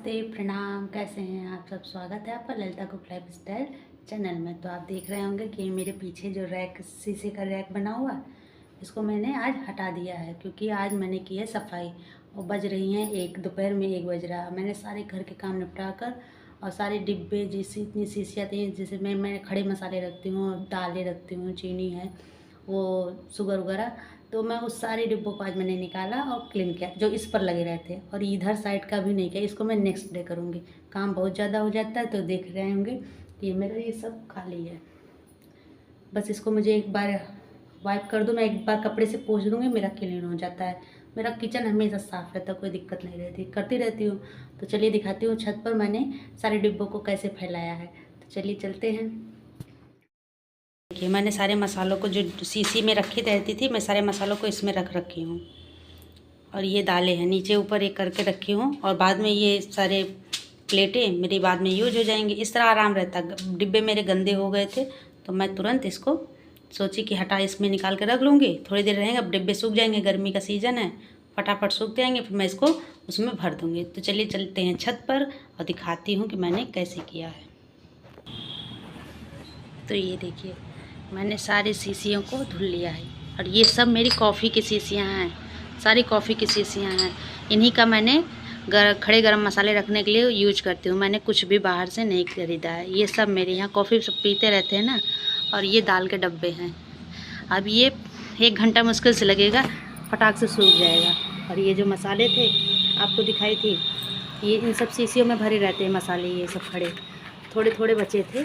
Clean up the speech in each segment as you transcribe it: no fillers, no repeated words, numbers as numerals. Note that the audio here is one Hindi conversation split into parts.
प्रणाम। कैसे हैं आप सब? स्वागत है आपका Lalita cook life style channel में। तो आप देख रहे होंगे कि मेरे पीछे जो रैक, शीशे का रैक बना हुआ, इसको मैंने आज हटा दिया है क्योंकि आज मैंने की है सफाई। और बज रही हैं दोपहर में 1 बज रहा है। मैंने सारे घर के काम निपटा कर और सारे डिब्बे जैसी इतनी शीशियाँ थी, जैसे मैं खड़े मसाले रखती हूँ, दालें रखती हूँ, चीनी है, वो शुगर वगैरह, तो मैं उस सारे डिब्बों को आज मैंने निकाला और क्लीन किया जो इस पर लगे रहते हैं। और इधर साइड का भी नहीं किया, इसको मैं नेक्स्ट डे करूँगी। काम बहुत ज़्यादा हो जाता है तो देख रहे होंगे कि ये मेरा ये सब खाली है। बस इसको मुझे एक बार वाइप कर दूँ, मैं एक बार कपड़े से पोंछ दूँगी, मेरा क्लीन हो जाता है। मेरा किचन हमेशा साफ़ रहता है, कोई दिक्कत नहीं रहती, करती रहती हूँ। तो चलिए दिखाती हूँ छत पर मैंने सारे डिब्बों को कैसे फैलाया है। तो चलिए चलते हैं। देखिए मैंने सारे मसालों को जो शीशी में रखी रहती थी, मैं सारे मसालों को इसमें रख रखी हूँ। और ये दालें हैं नीचे ऊपर एक करके रखी हूँ, और बाद में ये सारे प्लेटें मेरी बाद में यूज हो जाएंगी। इस तरह आराम रहता। डिब्बे मेरे गंदे हो गए थे तो मैं तुरंत इसको सोची कि हटा इसमें निकाल के रख लूँगी, थोड़ी देर रहेंगे, अब डिब्बे सूख जाएंगे, गर्मी का सीज़न है, फटाफट सूख जाएंगे, फिर मैं इसको उसमें भर दूँगी। तो चलिए चलते हैं छत पर और दिखाती हूँ कि मैंने कैसे किया है। तो ये देखिए मैंने सारी शीशियों को धुल लिया है, और ये सब मेरी कॉफ़ी की शीशियाँ हैं, सारी कॉफ़ी की शीशियाँ हैं। इन्हीं का मैंने खड़े गरम मसाले रखने के लिए यूज करती हूँ। मैंने कुछ भी बाहर से नहीं खरीदा है। ये सब मेरे यहाँ कॉफ़ी सब पीते रहते हैं ना। और ये दाल के डब्बे हैं। अब ये 1 घंटा मुश्किल से लगेगा, फटाक से सूख जाएगा। और ये जो मसाले थे आपको दिखाई थी, ये इन सब शीशियों में भरे रहते हैं मसाले। ये सब खड़े थोड़े थोड़े बचे थे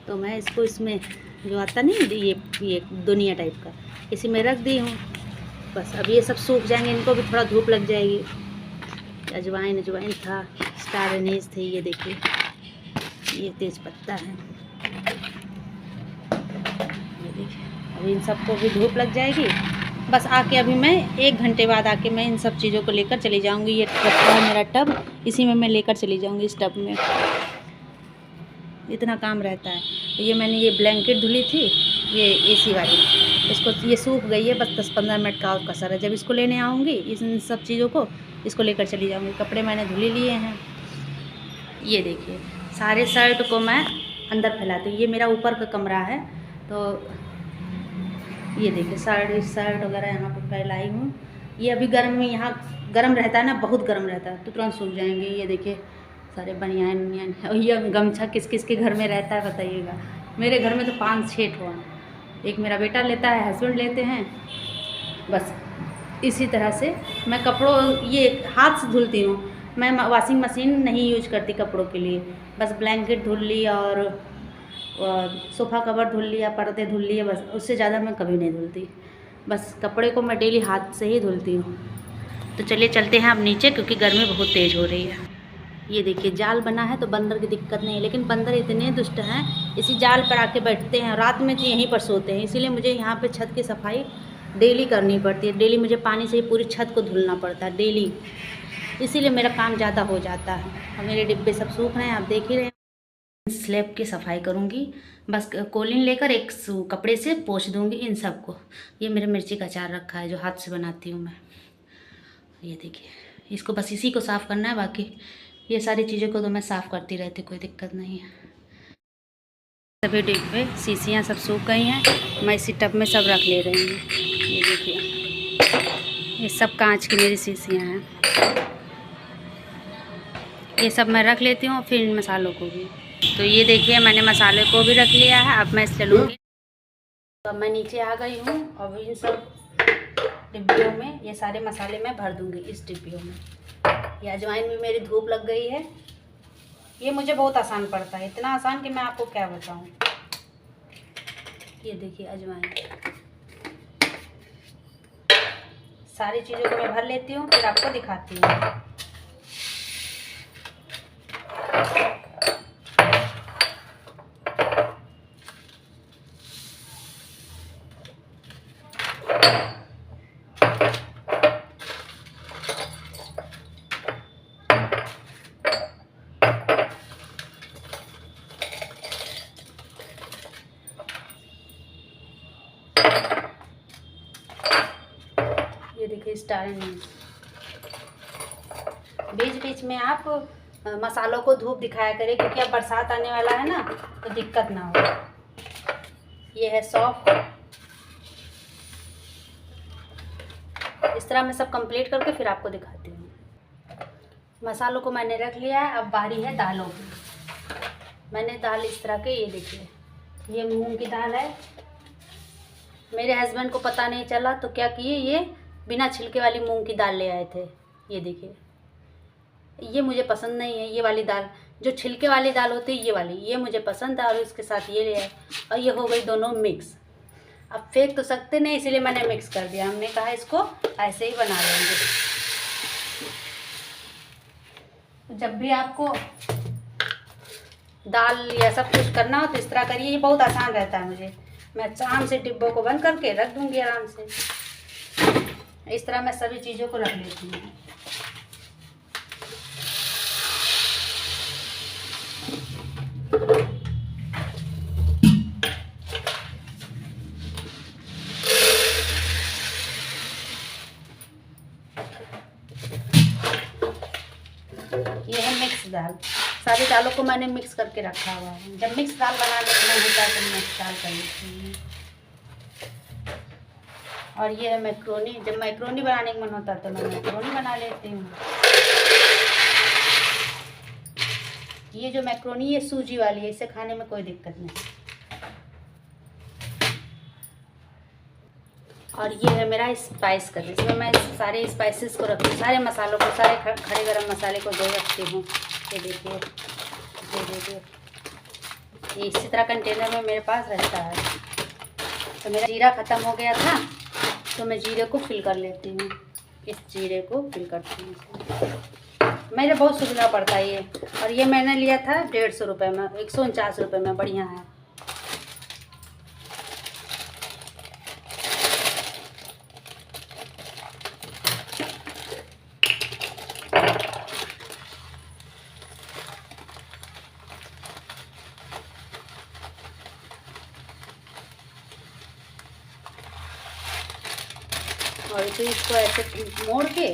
तो मैं इसको इसमें जो आता नहीं ये दुनिया टाइप का, इसी में रख दी हूँ। बस अब ये सब सूख जाएंगे, इनको भी थोड़ा धूप लग जाएगी। अजवाइन था, स्टार एनीस थे, ये देखिए ये तेज पत्ता है, ये देखिए। अब इन सबको भी धूप लग जाएगी। बस आके अभी मैं 1 घंटे बाद आके मैं इन सब चीज़ों को लेकर चली जाऊँगी। ये टब है मेरा टब, इसी में मैं लेकर चली जाऊँगी। इस टब में इतना काम रहता है। ये मैंने ये ब्लैंकेट धुली थी, ये एसी वाली, इसको ये सूख गई है। बस 10-15 मिनट का और कसर है। जब इसको लेने आऊँगी, इन सब चीज़ों को इसको लेकर चली जाऊँगी। कपड़े मैंने धुल लिए हैं। ये देखिए सारे शर्ट को मैं अंदर फैलाती हूँ। ये मेरा ऊपर का कमरा है, तो ये देखिए शर्ट वगैरह यहाँ पर फैलाई हूँ। ये अभी गर्म में यहाँ गर्म रहता है ना, बहुत गर्म रहता है तो तुरंत सूख जाएंगे। ये देखिए सारे बनियान और ये गमछा किस किस के घर में रहता है बताइएगा। मेरे घर में तो 5-6 ठो हैं। एक मेरा बेटा लेता है, हस्बैंड लेते हैं। बस इसी तरह से मैं कपड़ों ये हाथ से धुलती हूँ। मैं वॉशिंग मशीन नहीं यूज करती कपड़ों के लिए। बस ब्लैंकेट धुल ली और सोफ़ा कवर धुल लिया, पर्दे धुल लिए, बस उससे ज़्यादा मैं कभी नहीं धुलती। बस कपड़े को मैं डेली हाथ से ही धुलती हूँ। तो चलिए चलते हैं अब नीचे, क्योंकि गर्मी बहुत तेज़ हो रही है। ये देखिए जाल बना है तो बंदर की दिक्कत नहीं है, लेकिन बंदर इतने दुष्ट हैं, इसी जाल पर आके बैठते हैं। रात में तो यहीं पर सोते हैं, इसीलिए मुझे यहाँ पे छत की सफाई डेली करनी पड़ती है। डेली मुझे पानी से ही पूरी छत को धुलना पड़ता है डेली, इसीलिए मेरा काम ज़्यादा हो जाता है। और मेरे डिब्बे सब सूख रहे हैं, आप देख ही रहे हैं। स्लैब की सफाई करूँगी, बस कोलिन लेकर एक कपड़े से पोंछ दूँगी इन सबको। ये मेरे मिर्ची का अचार रखा है जो हाथ से बनाती हूँ मैं। ये देखिए इसको बस इसी को साफ़ करना है, बाकी ये सारी चीज़ों को तो मैं साफ़ करती रहती, कोई दिक्कत नहीं है। सभी डिब्बे शीशियाँ सब सूख गई हैं, मैं इसी टब में सब रख ले रही हूँ। ये देखिए ये सब कांच की मेरी शीशियाँ हैं, ये सब मैं रख लेती हूँ, फिर इन मसालों को भी। तो ये देखिए मैंने मसाले को भी रख लिया है। अब मैं इससे लूँगी। तो अब मैं नीचे आ गई हूँ, और इन सब डिब्बियों में ये सारे मसाले मैं भर दूँगी इस डिब्बियों में। ये अजवाइन भी मेरी धूप लग गई है। ये मुझे बहुत आसान पड़ता है, इतना आसान कि मैं आपको क्या बताऊँ। ये देखिए अजवाइन, सारी चीज़ों को मैं भर लेती हूँ, फिर आपको दिखाती हूँ। ये देखिए स्टार एनीस। बीच बीच में आप मसालों को धूप दिखाया करें, क्योंकि अब बरसात आने वाला है ना, तो दिक्कत ना हो। ये है सौंफ। इस तरह मैं सब कंप्लीट करके फिर आपको दिखाती हूँ। मसालों को मैंने रख लिया है। अब बारी है दालों की। मैंने दाल इस तरह के, ये देखिए, ये मूंग की दाल है। मेरे हस्बैंड को पता नहीं चला तो क्या किए, ये बिना छिलके वाली मूंग की दाल ले आए थे। ये देखिए, ये मुझे पसंद नहीं है। ये वाली दाल, जो छिलके वाली दाल होती है, ये वाली, ये मुझे पसंद है। और इसके साथ ये ले आए, और ये हो गई दोनों मिक्स। अब फेंक तो सकते नहीं, इसीलिए मैंने मिक्स कर दिया। हमने कहा इसको ऐसे ही बना लेंगे। जब भी आपको दाल या सब कुछ करना हो तो इस तरह करिए। ये बहुत आसान रहता है। मुझे, मैं आराम से डिब्बों को बंद करके रख दूंगी आराम से। इस तरह मैं सभी चीज़ों को रख लेती हूँ। ये है मिक्स दाल। सारी दालों को मैंने मिक्स करके रखा हुआ है। जब मिक्स दाल बनाने का मन होता है तो मिक्स दाल कर लेती हूँ। और ये है मैक्रोनी। जब मैक्रोनी बनाने का मन होता है तो मैं मैक्रोनी बना लेती हूँ। ये जो मैक्रोनी, ये सूजी वाली है, इसे खाने में कोई दिक्कत नहीं। और ये है मेरा स्पाइस कर, इसमें मैं सारे स्पाइसेस को रखती हूँ, सारे मसालों को, सारे खड़े गरम मसाले को दे रखती हूँ। ये देखिए, ये देखिए, ये इसी तरह कंटेनर में मेरे पास रहता है। तो मेरा जीरा ख़त्म हो गया था तो मैं जीरे को फिल कर लेती हूँ। इस जीरे को फिल करती हूँ। मेरे बहुत सुविधा पड़ता है ये। और ये मैंने लिया था 150 रुपये में, 149 रुपये में, बढ़िया है। और फिर इसको ऐसे मोड़ के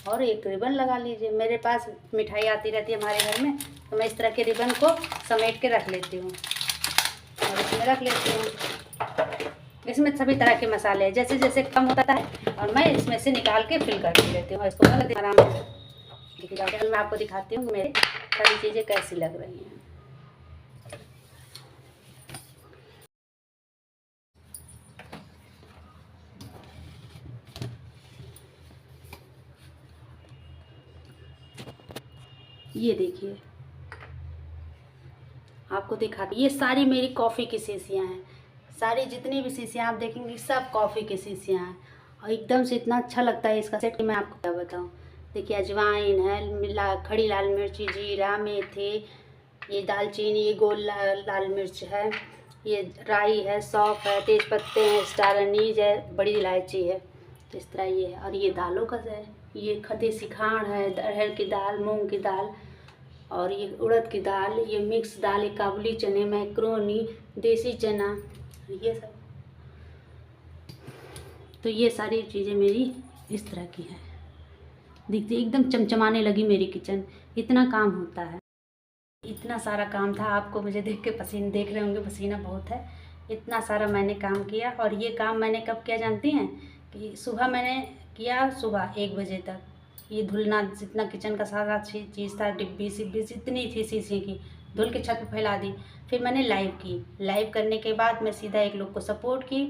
और एक रिबन लगा लीजिए। मेरे पास मिठाई आती रहती है हमारे घर में, तो मैं इस तरह के रिबन को समेट के रख लेती हूँ और इसमें रख लेती हूँ। इसमें सभी तरह के मसाले हैं, जैसे जैसे कम होता है और मैं इसमें से निकाल के फिल कर लेती हूँ। इसको आराम से मैं आपको दिखाती हूँ मेरे सारी चीज़ें कैसी लग रही हैं। ये देखिए, आपको दिखाती, ये सारी मेरी कॉफ़ी की शीशियाँ हैं। सारी जितनी भी शीशियाँ आप देखेंगी सब कॉफ़ी की शीशियाँ हैं। और एकदम से इतना अच्छा लगता है इसका सेट कि मैं आपको क्या बताऊँ। देखिए, अजवाइन है, खड़ी लाल मिर्ची, जीरा, मेथी, ये दालचीनी, ये गोल लाल मिर्च है, ये राई है, सौंफ है, तेज पत्ते हैं, स्टार अनीज है, बड़ी इलायची है। तो इस तरह ये है। और ये दालों का है, ये देसी खांड है, अरहर की दाल, मूंग की दाल, और ये उड़द की दाल, ये मिक्स दाल, ये काबुली चने, मैक्रोनी, देसी चना, ये सब। तो ये सारी चीज़ें मेरी इस तरह की हैं। देखिए, एकदम चमचमाने लगी मेरी किचन। इतना काम होता है, इतना सारा काम था। आपको मुझे देख के पसीना, देख रहे होंगे पसीना बहुत है। इतना सारा मैंने काम किया। और ये काम मैंने कब किया जानती हैं? कि सुबह मैंने किया, सुबह 1 बजे तक। ये धुलना, जितना किचन का सारा चीज़ था, डिब्बी सिब्बी जितनी थी शीशे की, धुल के छत पे फैला दी। फिर मैंने लाइव की। लाइव करने के बाद मैं सीधा एक लोग को सपोर्ट की,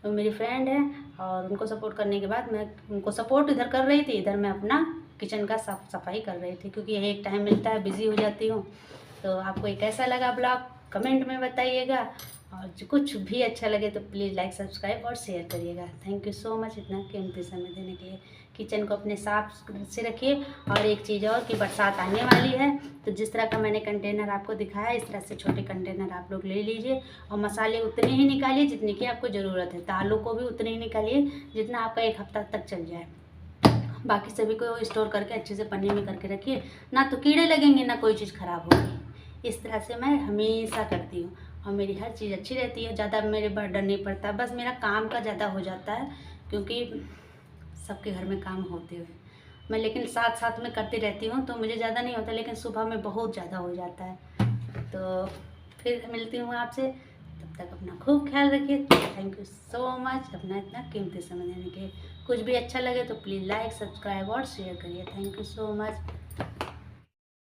वो मेरी फ्रेंड है। और उनको सपोर्ट करने के बाद मैं उनको सपोर्ट इधर कर रही थी, इधर मैं अपना किचन का साफ सफाई कर रही थी, क्योंकि यही एक टाइम मिलता है, बिज़ी हो जाती हूँ। तो आपको ये कैसा लगा ब्लॉग कमेंट में बताइएगा। और जो कुछ भी अच्छा लगे तो प्लीज़ लाइक, सब्सक्राइब और शेयर करिएगा। थैंक यू सो मच इतना कीमती समय देने के लिए। किचन को अपने साफ से रखिए। और एक चीज़ और कि बरसात आने वाली है, तो जिस तरह का मैंने कंटेनर आपको दिखाया, इस तरह से छोटे कंटेनर आप लोग ले लीजिए। और मसाले उतने ही निकालिए जितने की आपको ज़रूरत है। दालों को भी उतने ही निकालिए जितना आपका 1 हफ्ता तक चल जाए। बाकी सभी को स्टोर करके अच्छे से पन्नी में करके रखिए, ना तो कीड़े लगेंगे ना कोई चीज़ ख़राब होगी। इस तरह से मैं हमेशा करती हूँ और मेरी हर चीज़ अच्छी रहती है। ज़्यादा मेरे बर्डन नहीं पड़ता, बस मेरा काम का ज़्यादा हो जाता है, क्योंकि सबके घर में काम होते हुए। मैं लेकिन साथ साथ में करती रहती हूँ, तो मुझे ज़्यादा नहीं होता, लेकिन सुबह में बहुत ज़्यादा हो जाता है। तो फिर मिलती हूँ आपसे, तब तक अपना खूब ख्याल रखिए। थैंक यू सो मच अपना इतना कीमती समय देने के लिए। कुछ भी अच्छा लगे तो प्लीज़ लाइक, सब्सक्राइब और शेयर करिए। Thank you so much.